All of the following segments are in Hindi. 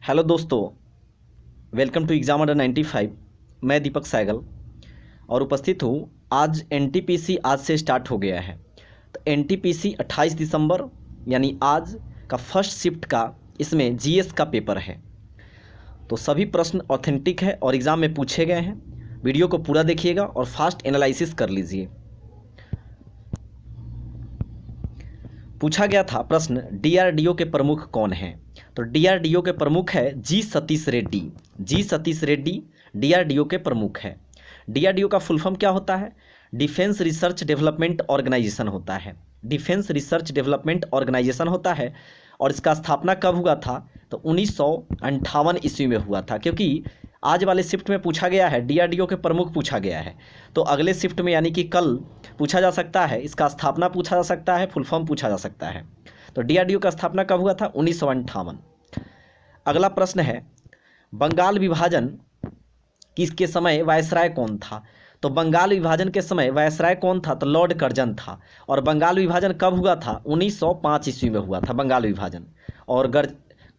हेलो दोस्तों, वेलकम टू एग्ज़ाम अंडर 95। मैं दीपक सैगल और उपस्थित हूँ। आज एनटीपीसी आज से स्टार्ट हो गया है। तो एनटीपीसी 28 दिसंबर यानी आज का फर्स्ट शिफ्ट का इसमें जीएस का पेपर है। तो सभी प्रश्न ऑथेंटिक है और एग्ज़ाम में पूछे गए हैं। वीडियो को पूरा देखिएगा और फास्ट एनालिसिस कर लीजिए। पूछा गया था प्रश्न, डीआरडीओ के प्रमुख कौन हैं? तो डीआरडीओ के प्रमुख है जी सतीश रेड्डी। जी सतीश रेड्डी डीआरडीओ के प्रमुख है। डीआरडीओ का फुल फॉर्म क्या होता है? डिफेंस रिसर्च डेवलपमेंट ऑर्गेनाइजेशन होता है। डिफेंस रिसर्च डेवलपमेंट ऑर्गेनाइजेशन होता है। और इसका स्थापना कब हुआ था? तो 1958 ईस्वी में हुआ था। क्योंकि आज वाले शिफ्ट में पूछा गया है, डीआरडीओ के प्रमुख पूछा गया है, तो अगले शिफ्ट में यानी कि कल पूछा जा सकता है, इसका स्थापना पूछा जा सकता है, फुल फॉर्म पूछा जा सकता है। तो डीआरडीओ का स्थापना कब हुआ था? 1958। अगला प्रश्न है, बंगाल विभाजन किसके समय वायसराय कौन था? तो बंगाल विभाजन के समय वायसराय कौन था? तो लॉर्ड कर्जन था। और बंगाल विभाजन कब हुआ था? 1905 ईस्वी में हुआ था बंगाल विभाजन। और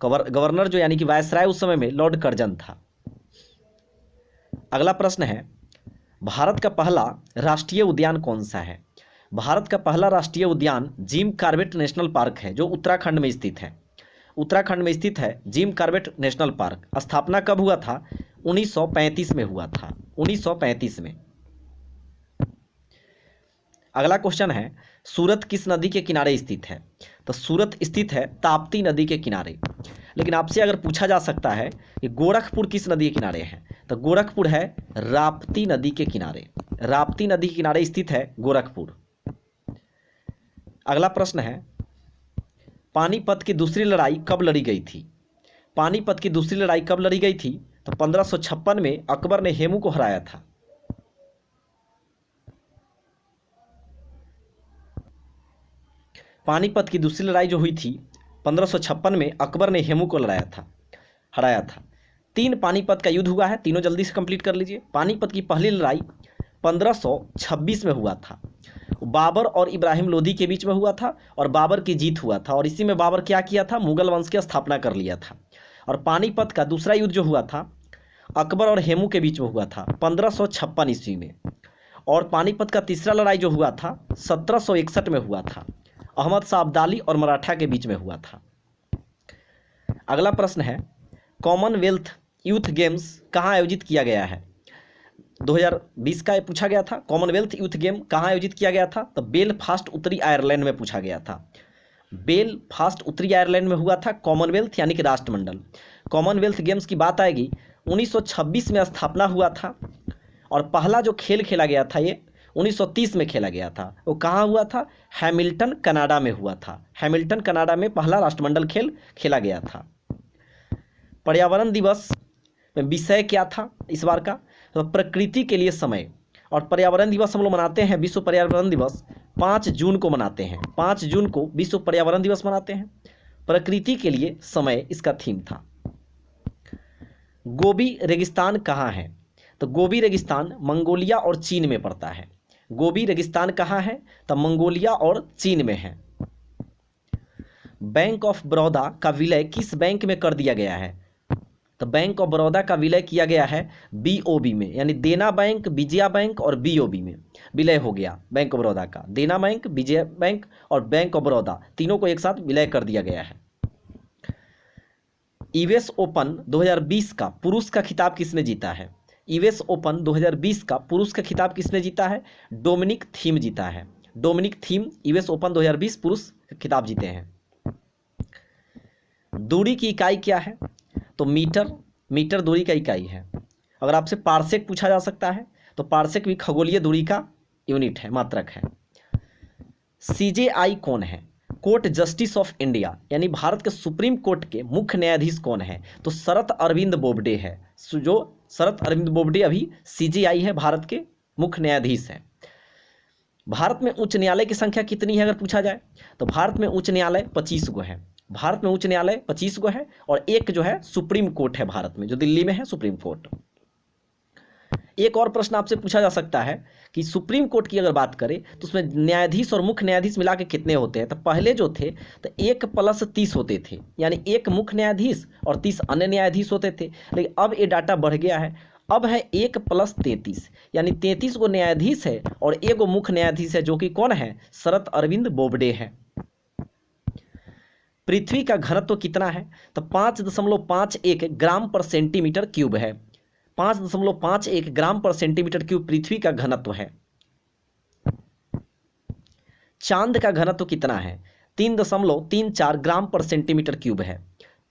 गवर्नर जो यानी कि वायसराय उस समय में लॉर्ड कर्जन था। अगला प्रश्न है, भारत का पहला राष्ट्रीय उद्यान कौन सा है? भारत का पहला राष्ट्रीय उद्यान जिम कॉर्बेट नेशनल पार्क है, जो उत्तराखंड में स्थित है। उत्तराखंड में स्थित है जिम कॉर्बेट नेशनल पार्क। स्थापना कब हुआ था? 1935 में हुआ था। 1935 में। अगला क्वेश्चन है, सूरत किस नदी के किनारे स्थित है? तो सूरत स्थित है ताप्ती नदी के किनारे। लेकिन आपसे अगर पूछा जा सकता है कि गोरखपुर किस नदी के किनारे है, तो गोरखपुर है राप्ती नदी के किनारे। राप्ती नदी के किनारे स्थित है गोरखपुर। अगला प्रश्न है, पानीपत की दूसरी लड़ाई कब लड़ी गई थी? पानीपत की दूसरी लड़ाई कब लड़ी गई थी? तो 1556 में अकबर ने हेमू को हराया था। पानीपत की दूसरी लड़ाई जो हुई थी 1556 में अकबर ने हेमू को हराया था। 3 पानीपत का युद्ध हुआ है, तीनों जल्दी से कंप्लीट कर लीजिए। पानीपत की पहली लड़ाई 1526 में हुआ था। बाबर और इब्राहिम लोदी के बीच में हुआ था और बाबर की जीत हुआ था। और इसी में बाबर क्या किया था? मुगल वंश की स्थापना कर लिया था। और पानीपत का दूसरा युद्ध जो हुआ था अकबर और हेमू के बीच में हुआ था 1556 ईस्वी में। और पानीपत का तीसरा लड़ाई जो हुआ था 1761 में हुआ था, अहमद शाह अब्दाली और मराठा के बीच में हुआ था। अगला प्रश्न है, कॉमनवेल्थ यूथ गेम्स कहाँ आयोजित किया गया है? 2020 का पूछा गया था। कॉमनवेल्थ यूथ गेम कहाँ आयोजित किया गया था? तो बेलफास्ट उत्तरी आयरलैंड में पूछा गया था। बेलफास्ट उत्तरी आयरलैंड में हुआ था कॉमनवेल्थ यानी कि राष्ट्रमंडल। कॉमनवेल्थ गेम्स की बात आएगी 1926 में स्थापना हुआ था। और पहला जो खेल खेला गया था ये 1930 में खेला गया था। वो कहाँ हुआ था? हैमिल्टन कनाडा में हुआ था। हैमिल्टन कनाडा में पहला राष्ट्रमंडल खेल खेला गया था। पर्यावरण दिवस में विषय क्या था इस बार का? तो प्रकृति के लिए समय। और पर्यावरण दिवस हम लोग मनाते हैं, विश्व पर्यावरण दिवस 5 जून को मनाते हैं। 5 जून को विश्व पर्यावरण दिवस मनाते हैं। प्रकृति के लिए समय इसका थीम था। गोबी रेगिस्तान कहाँ है? तो गोबी रेगिस्तान मंगोलिया और चीन में पड़ता है। गोबी रेगिस्तान कहाँ है? तो मंगोलिया और चीन में है। बैंक ऑफ बड़ौदा का विलय किस बैंक में कर दिया गया है? तो बैंक ऑफ बड़ौदा का विलय किया गया है बीओबी में, यानी देना बैंक, विजया बैंक और बीओबी में विलय हो गया बैंक ऑफ बड़ौदा का। देना बैंक, विजया बैंक और बैंक ऑफ बड़ौदा तीनों को एक साथ विलय कर दिया गया है। यूएस ओपन 2020 का पुरुष का खिताब किसने जीता है? यूएस ओपन 2020 का पुरुष का खिताब किसने जीता है? डोमिनिक थीम जीता है। डोमिनिक थीम यूएस ओपन 2020 पुरुष खिताब जीते हैं। दूरी की इकाई क्या है? तो मीटर दूरी का इकाई है। अगर आपसे पार्सेक पूछा जा सकता है तो पार्सेक भी खगोलीय दूरी का यूनिट है, मात्रक है। सीजेआई कौन है? कोर्ट जस्टिस ऑफ इंडिया, यानी भारत के सुप्रीम कोर्ट के मुख्य न्यायाधीश कौन है? तो शरत अरविंद बोबडे है। जो शरत अरविंद बोबडे अभी सीजेआई है, भारत के मुख्य न्यायाधीश हैं। भारत में उच्च न्यायालय की संख्या कितनी है अगर पूछा जाए? तो भारत में उच्च न्यायालय 25 गो है। भारत में उच्च न्यायालय 25 गो है और एक जो है सुप्रीम कोर्ट है भारत में, जो दिल्ली में है सुप्रीम कोर्ट। एक और प्रश्न आपसे पूछा जा सकता है कि सुप्रीम कोर्ट की अगर बात करें तो उसमें न्यायाधीश और मुख्य न्यायाधीश मिला के कितने होते हैं। तो पहले जो थे तो 1+30 होते थे, यानी 1 मुख्य न्यायाधीश और 30 अन्य न्यायाधीश होते थे। लेकिन अब ये डाटा बढ़ गया है, अब है 1+33, यानी 33 गो न्यायाधीश है और 1 गो मुख्य न्यायाधीश है, जो कि कौन है, शरत अरविंद बोबडे है। पृथ्वी का घनत्व कितना है, तो 5.51 ग्राम पर सेंटीमीटर क्यूब है। 5.51 ग्राम पर सेंटीमीटर क्यूब पृथ्वी का घनत्व है। चांद का घनत्व कितना है, 3.34 ग्राम पर सेंटीमीटर क्यूब है।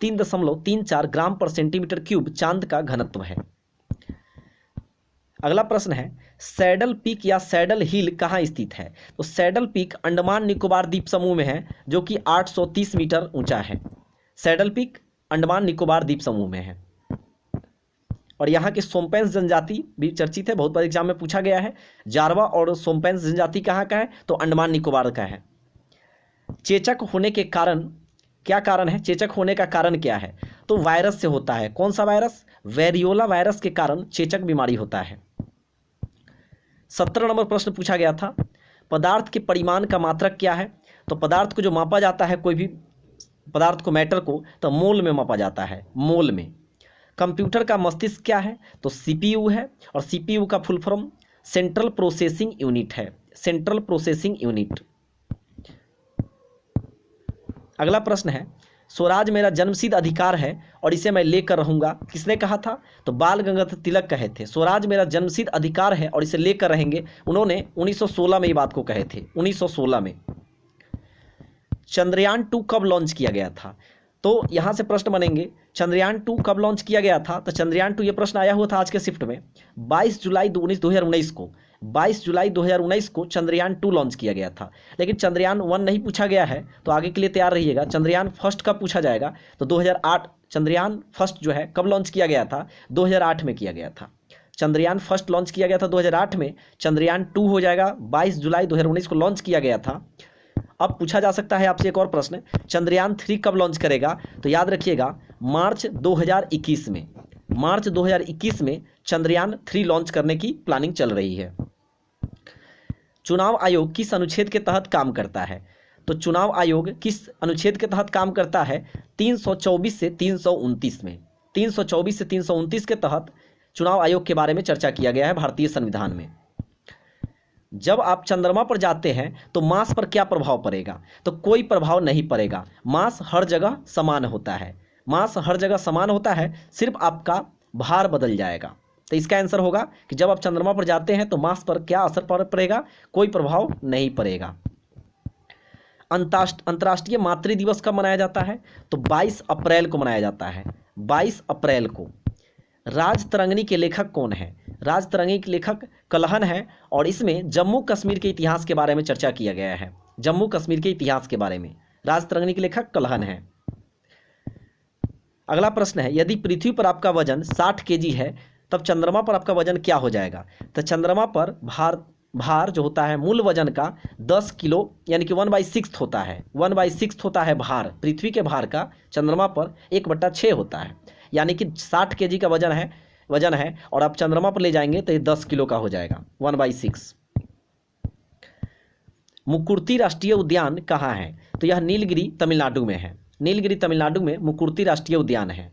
3.34 ग्राम पर सेंटीमीटर क्यूब चांद का घनत्व है। अगला प्रश्न है, सैडल पीक या सैडल हिल कहाँ स्थित है। तो सैडल पीक अंडमान निकोबार द्वीप समूह में है, जो कि 830 मीटर ऊंचा है। सैडल पीक अंडमान निकोबार द्वीप समूह में है। और यहाँ की सोम्पेंस जनजाति भी चर्चित है, बहुत बार एग्जाम में पूछा गया है। जारवा और सोम्पेंस जनजाति कहाँ का है, तो अंडमान निकोबार का है। चेचक होने के कारण क्या कारण है, चेचक होने का कारण क्या है, तो वायरस से होता है। कौन सा वायरस, वेरियोला वायरस के कारण चेचक बीमारी होता है। 17 नंबर प्रश्न पूछा गया था, पदार्थ के परिमाण का मात्रक क्या है। तो पदार्थ को जो मापा जाता है, कोई भी पदार्थ को, मैटर को, तो मोल में मापा जाता है, मोल में। कंप्यूटर का मस्तिष्क क्या है, तो सीपीयू है, और सीपीयू का full form central processing unit है, सेंट्रल प्रोसेसिंग यूनिट। अगला प्रश्न है, स्वराज मेरा जन्मसिद्ध अधिकार है और इसे मैं लेकर रहूंगा, किसने कहा था, तो बाल गंगाधर तिलक कहे थे। स्वराज मेरा जन्मसिद्ध अधिकार है और इसे लेकर रहेंगे, उन्होंने 1916 में ये बात को कहे थे, 1916 में। चंद्रयान 2 कब लॉन्च किया गया था, तो यहाँ से प्रश्न बनेंगे, चंद्रयान 2 कब लॉन्च किया गया था। तो चंद्रयान 2, ये प्रश्न आया हुआ था आज के शिफ्ट में, 22 जुलाई 2019 को, 22 जुलाई 2019 को चंद्रयान 2 लॉन्च किया गया था। लेकिन चंद्रयान 1 नहीं पूछा गया है, तो आगे के लिए तैयार रहिएगा। चंद्रयान फर्स्ट कब पूछा जाएगा, तो 2008, चंद्रयान फर्स्ट जो है कब लॉन्च किया गया था, 2008 में किया गया था। चंद्रयान फर्स्ट लॉन्च किया गया था 2008 में, चंद्रयान 2 हो जाएगा 22 जुलाई 2019 को लॉन्च किया गया था। अब पूछा जा सकता है आपसे एक और प्रश्न, चंद्रयान 3 कब लॉन्च करेगा, तो याद रखिएगा मार्च 2021 में, मार्च 2021 में चंद्रयान 3 लॉन्च करने की प्लानिंग चल रही है। चुनाव आयोग किस अनुच्छेद के तहत काम करता है, तो चुनाव आयोग किस अनुच्छेद के तहत काम करता है, 324 से 329 में, 324 से 329 के तहत चुनाव आयोग के बारे में चर्चा किया गया है भारतीय संविधान में। जब आप चंद्रमा पर जाते हैं तो मास पर क्या प्रभाव पड़ेगा, तो कोई प्रभाव नहीं पड़ेगा, मास हर जगह समान होता है, मास हर जगह समान होता है, सिर्फ आपका भार बदल जाएगा। तो इसका आंसर होगा कि जब आप चंद्रमा पर जाते हैं तो मास पर क्या असर पड़ेगा, कोई प्रभाव नहीं पड़ेगा। अंतर्राष्ट्रीय मातृ दिवस कब मनाया जाता है, तो 22 अप्रैल को मनाया जाता है, 22 अप्रैल को। राजतरंगिणी के लेखक कौन है, राजतरंगिणी के लेखक कलहन है, और इसमें जम्मू कश्मीर के इतिहास के बारे में चर्चा किया गया है, जम्मू कश्मीर के इतिहास के बारे में राजतरंगिणी के लेखक कलहन है। अगला प्रश्न है, यदि पृथ्वी पर आपका वजन 60 kg है तब चंद्रमा पर आपका वजन क्या हो जाएगा, तो चंद्रमा पर भार जो होता है मूल वजन का 10 किलो, यानी कि 1/6 होता है, 1/6 होता है भार, पृथ्वी के भार का चंद्रमा पर 1/6 होता है, यानी कि 60 kg का वजन है और आप चंद्रमा पर ले जाएंगे तो ये 10 किलो का हो जाएगा, 1/6। मुकुर्ती राष्ट्रीय उद्यान कहाँ है, तो यह नीलगिरी तमिलनाडु में है, नीलगिरी तमिलनाडु में मुकुर्ती राष्ट्रीय उद्यान है।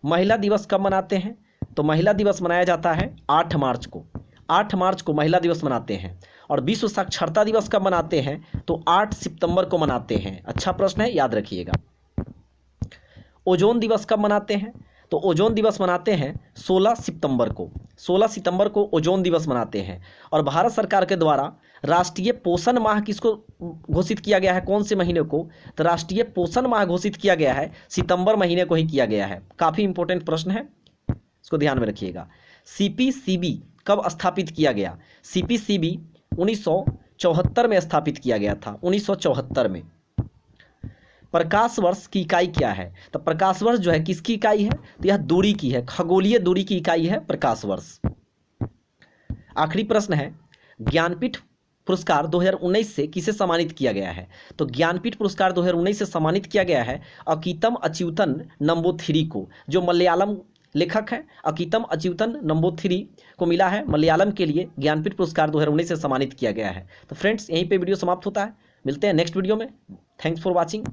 महिला दिवस कब मनाते हैं, तो महिला दिवस मनाया जाता है 8 मार्च को, 8 मार्च को महिला दिवस मनाते हैं। और विश्व साक्षरता दिवस कब मनाते हैं, तो 8 सितंबर को मनाते हैं। अच्छा प्रश्न है, याद रखिएगा। ओजोन दिवस कब मनाते हैं, तो ओजोन दिवस मनाते हैं 16 सितंबर को, 16 सितंबर को ओजोन दिवस मनाते हैं। और भारत सरकार के द्वारा राष्ट्रीय पोषण माह किसको घोषित किया गया है, कौन से महीने को, तो राष्ट्रीय पोषण माह घोषित किया गया है सितंबर महीने को ही किया गया है। काफ़ी इंपॉर्टेंट प्रश्न है, इसको ध्यान में रखिएगा। सीपीसीबी कब स्थापित किया गया, सीपीसीबी 1974 में स्थापित किया गया था, 1974 में। प्रकाश वर्ष की इकाई क्या है, तो प्रकाश वर्ष जो है किसकी इकाई है, तो यह दूरी की है, खगोलीय दूरी की इकाई है प्रकाश वर्ष। आखिरी प्रश्न है, ज्ञानपीठ पुरस्कार 2019 से किसे सम्मानित किया गया है, तो ज्ञानपीठ पुरस्कार 2019 से सम्मानित किया गया है अकीतम अच्युतन नंबूथिरी को, जो मलयालम लेखक हैं। अकीतम अच्युतन नंबूथिरी को मिला है मलयालम के लिए ज्ञानपीठ पुरस्कार 2019 से सम्मानित किया गया है। तो फ्रेंड्स, यहीं पे वीडियो समाप्त होता है। मिलते हैं नेक्स्ट वीडियो में। Thanks for watching.